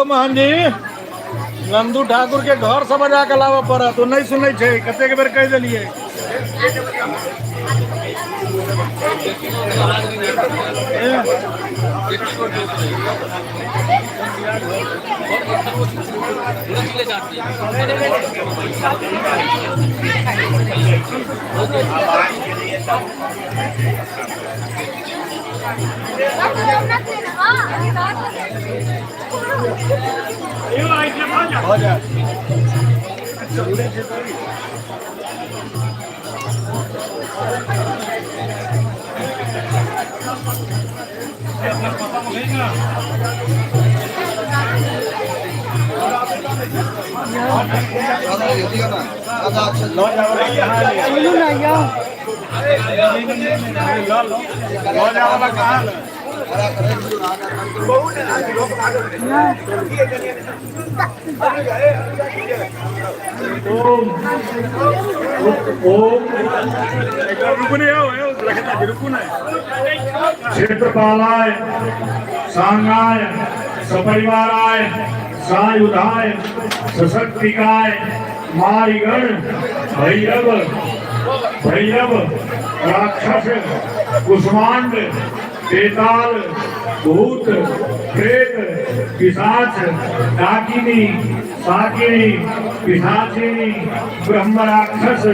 मोहन जी नंदू ठाकुर के घर से बजा के लावा पड़ा तो नहीं सुनै छे कते के बेर कह देलिए हो जा क्षेत्रपालाय सांगाय सपरिवाराय सायुधाय सशक्तिकाय मारिगण भैरव भैरव राक्षस कुष्मांड बेताल भूत प्रेत पिशाच डाकिनी साकिनी पिशाचिनी ब्रह्म राक्षस